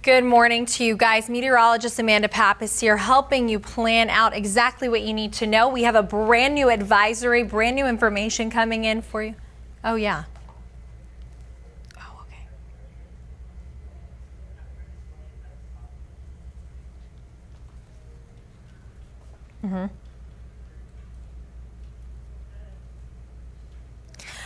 Good morning to you guys. Meteorologist Amanda Pappas here, helping you plan out exactly what you need to know. We have a brand new advisory, brand new information coming in for you. Oh, yeah. Oh, okay.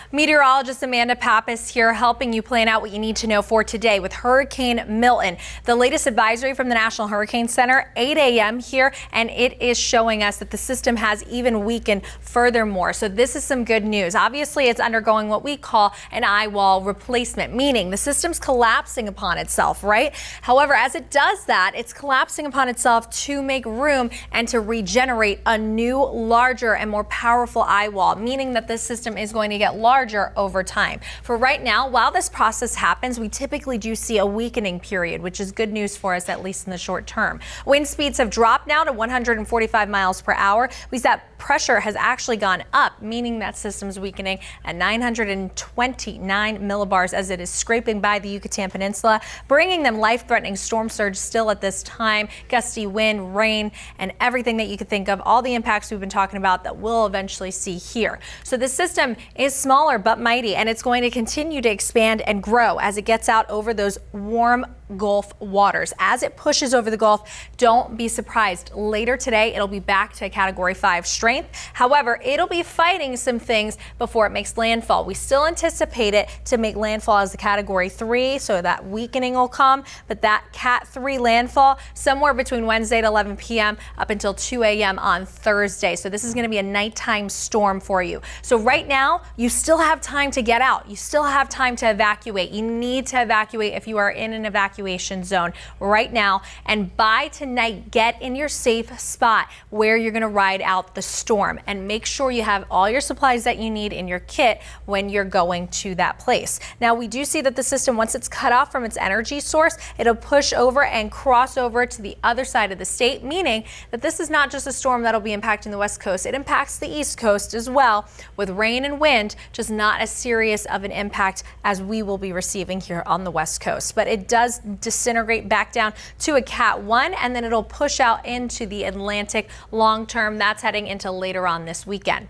Meteorologist Amanda Pappas here, helping you plan out what you need to know for today with Hurricane Milton. The latest advisory from the National Hurricane Center, 8 a.m. here, and it is showing us that the system has even weakened furthermore. So this is some good news. Obviously, it's undergoing what we call an eye wall replacement, meaning the system's collapsing upon itself, right? However, as it does that, it's collapsing upon itself to make room and to regenerate a new, larger and more powerful eye wall, meaning that this system is going to get larger over time. For right now, while this process happens, we typically do see a weakening period, which is good news for us, at least in the short term. Wind speeds have dropped now to 145 miles per hour. We see that pressure has actually gone up, meaning that system's weakening at 929 millibars as it is scraping by the Yucatan Peninsula, bringing them life-threatening storm surge still at this time, gusty wind, rain, and everything that you could think of, all the impacts we've been talking about that we'll eventually see here. So the system is smaller but mighty, and it's going to continue to expand and grow as it gets out over those warm Gulf waters. As it pushes over the Gulf, don't be surprised. Later today, it'll be back to a Category 5 strength. However, it'll be fighting some things before it makes landfall. We still anticipate it to make landfall as the Category 3, so that weakening will come, but that Cat 3 landfall somewhere between Wednesday at 11 p.m. up until 2 a.m. on Thursday. So this is going to be a nighttime storm for you. So right now, you still have time to get out. You still have time to evacuate. You need to evacuate if you are in an evacuation zone right now, and by tonight, get in your safe spot where you're going to ride out the storm, and make sure you have all your supplies that you need in your kit when you're going to that place. Now, we do see that the system, once it's cut off from its energy source, it'll push over and cross over to the other side of the state, meaning that this is not just a storm that'll be impacting the West Coast, it impacts the East Coast as well, with rain and wind, just not as serious of an impact as we will be receiving here on the West Coast. But it does disintegrate back down to a Cat 1, and then it'll push out into the Atlantic long term. That's heading into later on this weekend.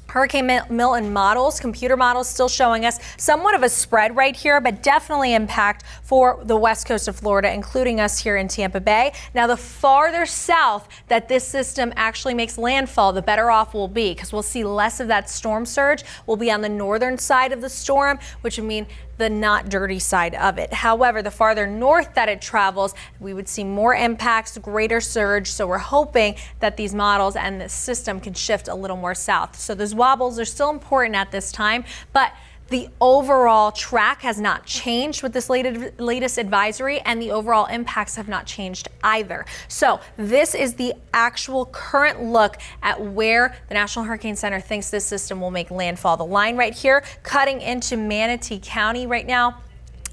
Hurricane Milton models, computer models, still showing us somewhat of a spread right here, but definitely impact for the west coast of Florida, including us here in Tampa Bay. Now, the farther south that this system actually makes landfall, the better off we'll be, because we'll see less of that storm surge. We'll be on the northern side of the storm, which would mean the not dirty side of it. However, the farther north that it travels, we would see more impacts, greater surge. So we're hoping that these models and this system can shift a little more south. So those wobbles are still important at this time, but the overall track has not changed with this latest advisory, and the overall impacts have not changed either. So this is the actual current look at where the National Hurricane Center thinks this system will make landfall. The line right here cutting into Manatee County right now,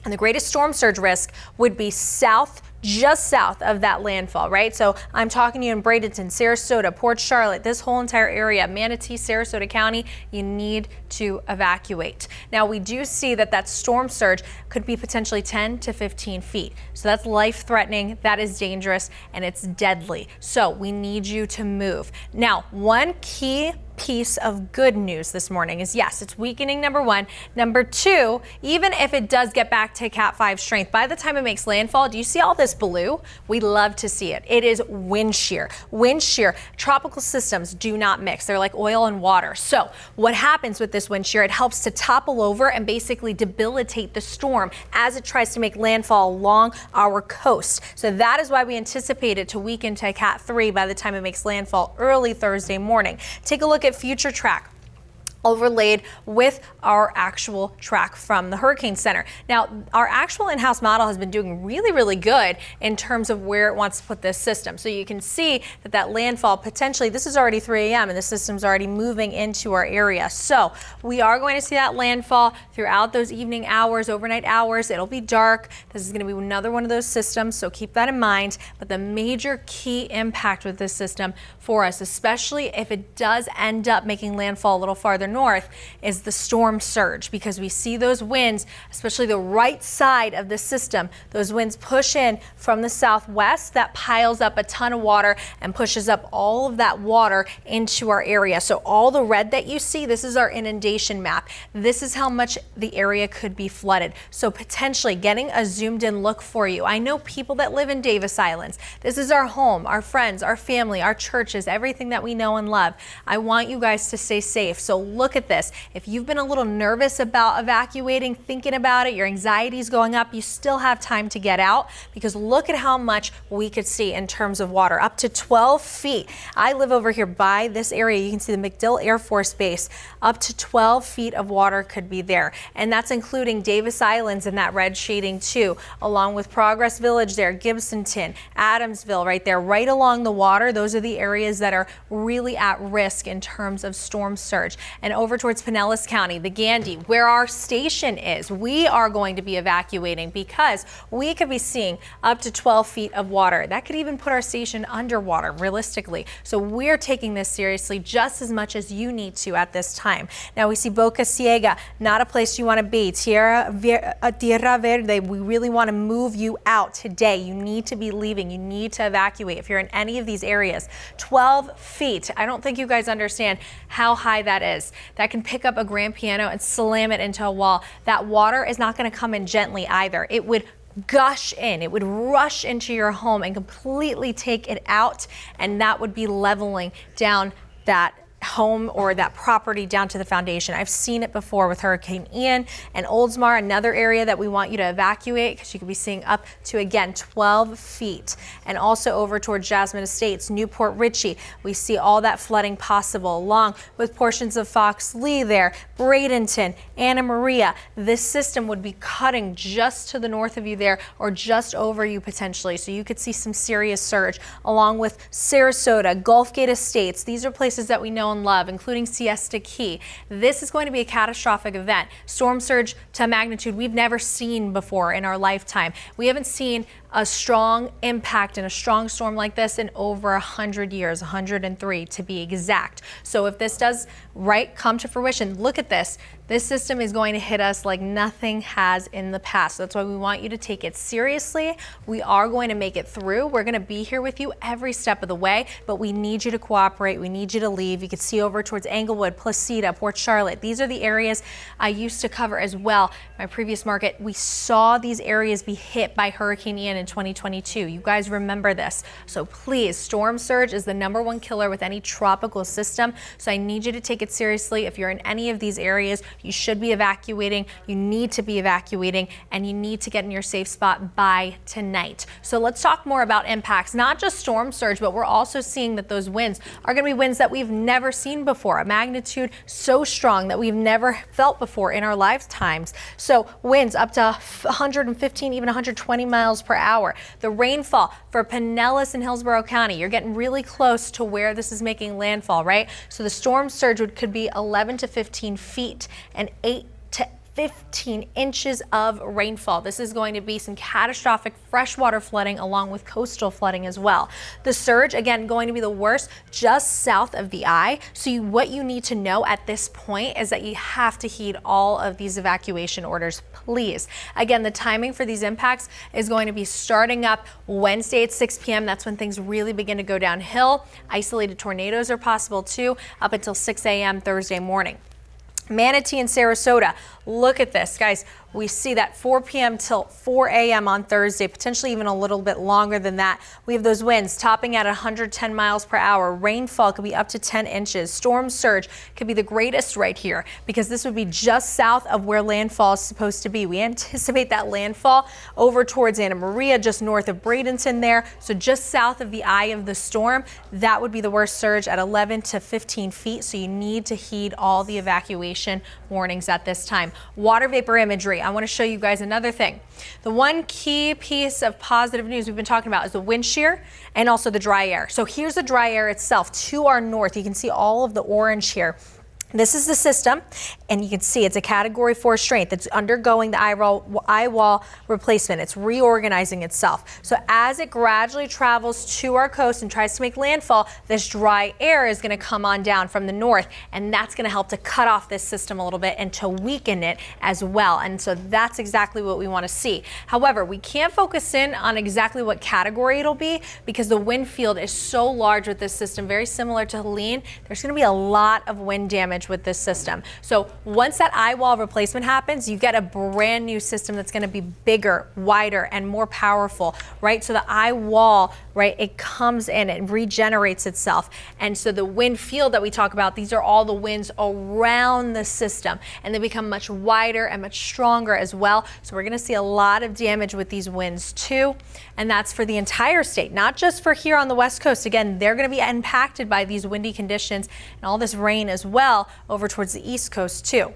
and the greatest storm surge risk would be south, just south of that landfall, right? So I'm talking to you in Bradenton, Sarasota, Port Charlotte, this whole entire area, Manatee, Sarasota County, you need to evacuate. Now, we do see that that storm surge could be potentially 10 to 15 feet. So that's life-threatening, that is dangerous, and it's deadly. So we need you to move. Now, one key piece of good news this morning is, yes, it's weakening, number one. Number two, even if it does get back to Cat 5 strength, by the time it makes landfall, do you see all this blue? We love to see it. It is wind shear. Wind shear, tropical systems do not mix. They're like oil and water. So what happens with this wind shear, it helps to topple over and basically debilitate the storm as it tries to make landfall along our coast. So that is why we anticipate it to weaken to Cat 3 by the time it makes landfall early Thursday morning. Take a look at future track overlaid with our actual track from the Hurricane Center. Now, our actual in-house model has been doing really, really good in terms of where it wants to put this system. So you can see that that landfall potentially, this is already 3 a.m. and the system's already moving into our area. So we are going to see that landfall throughout those evening hours, overnight hours. It'll be dark. This is going to be another one of those systems, so keep that in mind. But the major key impact with this system for us, especially if it does end up making landfall a little farther north is the storm surge, because we see those winds, especially the right side of the system. Those winds push in from the southwest. That piles up a ton of water and pushes up all of that water into our area. So all the red that you see, this is our inundation map. This is how much the area could be flooded. So potentially getting a zoomed in look for you. I know people that live in Davis Islands. This is our home, our friends, our family, our churches, everything that we know and love. I want you guys to stay safe. So look at this. If you've been a little nervous about evacuating, thinking about it, your anxiety is going up, you still have time to get out, because look at how much we could see in terms of water, up to 12 feet. I live over here by this area. You can see the MacDill Air Force Base. Up to 12 feet of water could be there. And that's including Davis Islands in that red shading too, along with Progress Village there, Gibsonton, Adamsville right there, right along the water. Those are the areas that are really at risk in terms of storm surge. And over towards Pinellas County, the Gandy, where our station is, we are going to be evacuating because we could be seeing up to 12 feet of water. That could even put our station underwater, realistically. So we're taking this seriously just as much as you need to at this time. Now we see Boca Ciega, not a place you want to be. Tierra Verde, we really want to move you out today. You need to be leaving. You need to evacuate if you're in any of these areas. 12 feet. I don't think you guys understand how high that is. That can pick up a grand piano and slam it into a wall. That water is not going to come in gently either. It would gush in, it would rush into your home and completely take it out, and that would be leveling down that home or that property down to the foundation. I've seen it before with Hurricane Ian and Oldsmar, another area that we want you to evacuate, because you could be seeing up to, again, 12 feet. And also over towards Jasmine Estates, Newport Richey, we see all that flooding possible, along with portions of Fox Lee there, Bradenton, Anna Maria. This system would be cutting just to the north of you there, or just over you potentially. So you could see some serious surge, along with Sarasota, Gulfgate Estates. These are places that we know and love, including Siesta Key. This is going to be a catastrophic event. Storm surge to a magnitude we've never seen before in our lifetime. We haven't seen a strong impact and a strong storm like this in over 100 years, 103 to be exact. So if this does come to fruition, look at this. This system is going to hit us like nothing has in the past. That's why we want you to take it seriously. We are going to make it through. We're going to be here with you every step of the way, but we need you to cooperate. We need you to leave. You can see over towards Englewood, Placida, Port Charlotte. These are the areas I used to cover as well. My previous market, we saw these areas be hit by Hurricane Ian in 2022. You guys remember this. So please, storm surge is the #1 killer with any tropical system. So I need you to take it seriously. If you're in any of these areas, you should be evacuating. You need to be evacuating, and you need to get in your safe spot by tonight. So let's talk more about impacts, not just storm surge, but we're also seeing that those winds are going to be winds that we've never seen before, a magnitude so strong that we've never felt before in our lifetimes. So winds up to 115, even 120 miles per hour. The rainfall for Pinellas and Hillsborough County, you're getting really close to where this is making landfall, right? So the storm surge could be 11 to 15 feet and 8 to 15 inches of rainfall. This is going to be some catastrophic freshwater flooding, along with coastal flooding as well. The surge, again, going to be the worst just south of the eye. So what you need to know at this point is that you have to heed all of these evacuation orders, please. Again, the timing for these impacts is going to be starting up Wednesday at 6 p.m. That's when things really begin to go downhill. Isolated tornadoes are possible too, up until 6 a.m. Thursday morning. Manatee and Sarasota, look at this, guys. We see that 4 p.m. till 4 a.m. on Thursday, potentially even a little bit longer than that. We have those winds topping at 110 miles per hour. Rainfall could be up to 10 inches. Storm surge could be the greatest right here, because this would be just south of where landfall is supposed to be. We anticipate that landfall over towards Anna Maria, just north of Bradenton there. So just south of the eye of the storm, that would be the worst surge at 11 to 15 feet. So you need to heed all the evacuation warnings at this time. Water vapor imagery. I want to show you guys another thing. The one key piece of positive news we've been talking about is the wind shear and also the dry air. So here's the dry air itself to our north. You can see all of the orange here. This is the system, and you can see it's a Category 4 strength. It's undergoing the eye wall replacement. It's reorganizing itself. So as it gradually travels to our coast and tries to make landfall, this dry air is going to come on down from the north, and that's going to help to cut off this system a little bit and to weaken it as well. And so that's exactly what we want to see. However, we can't focus in on exactly what category it'll be because the wind field is so large with this system, very similar to Helene. There's going to be a lot of wind damage with this system. So once that eye wall replacement happens, you get a brand new system that's going to be bigger, wider, and more powerful, right? So the eye wall, right, it comes in, it regenerates itself. And so the wind field that we talk about, these are all the winds around the system, and they become much wider and much stronger as well. So we're going to see a lot of damage with these winds too. And that's for the entire state, not just for here on the West Coast. Again, they're going to be impacted by these windy conditions and all this rain as well over towards the East Coast too.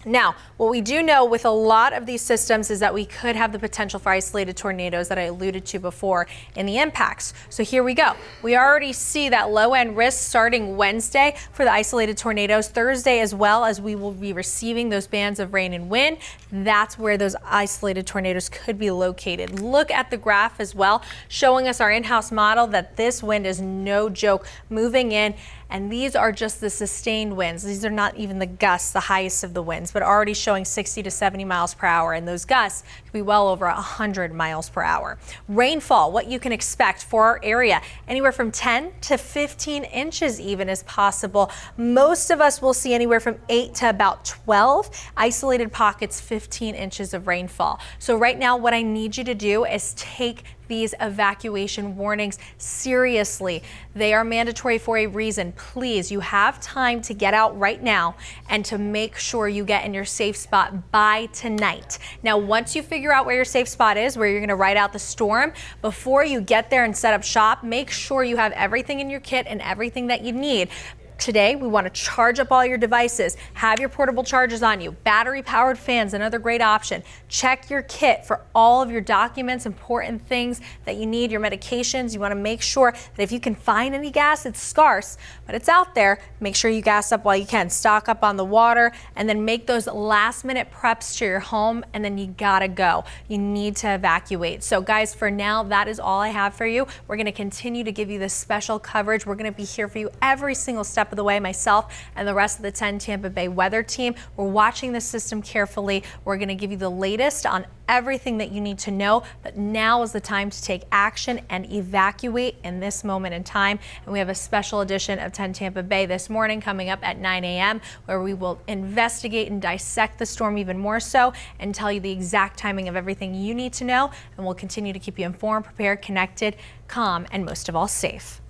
Now, what we do know with a lot of these systems is that we could have the potential for isolated tornadoes that I alluded to before in the impacts. So here we go. We already see that low end risk starting Wednesday for the isolated tornadoes, Thursday as well, as we will be receiving those bands of rain and wind. That's where those isolated tornadoes could be located. Look at the graph as well, showing us our in-house model that this wind is no joke moving in. And these are just the sustained winds. These are not even the gusts, the highest of the winds, but already showing 60 to 70 miles per hour. And those gusts could be well over 100 miles per hour. Rainfall, what you can expect for our area, anywhere from 10 to 15 inches even is possible. Most of us will see anywhere from 8 to about 12. Isolated pockets, 15 inches of rainfall. So right now, what I need you to do is take these evacuation warnings seriously. They are mandatory for a reason. Please, you have time to get out right now and to make sure you get in your safe spot by tonight. Now, once you figure out where your safe spot is, where you're going to ride out the storm, before you get there and set up shop, make sure you have everything in your kit and everything that you need. Today, we want to charge up all your devices, have your portable chargers on you, battery-powered fans, another great option. Check your kit for all of your documents, important things that you need, your medications. You want to make sure that if you can find any gas, it's scarce, but it's out there. Make sure you gas up while you can. Stock up on the water, and then make those last-minute preps to your home, and then you gotta go. You need to evacuate. So guys, for now, that is all I have for you. We're going to continue to give you this special coverage. We're going to be here for you every single step of the way, myself and the rest of the 10 Tampa Bay weather team. We're watching the system carefully. We're going to give you the latest on everything that you need to know, but now is the time to take action and evacuate in this moment in time. And we have a special edition of 10 Tampa Bay this morning coming up at 9 a.m. where we will investigate and dissect the storm even more so and tell you the exact timing of everything you need to know. And we'll continue to keep you informed, prepared, connected, calm, and most of all safe.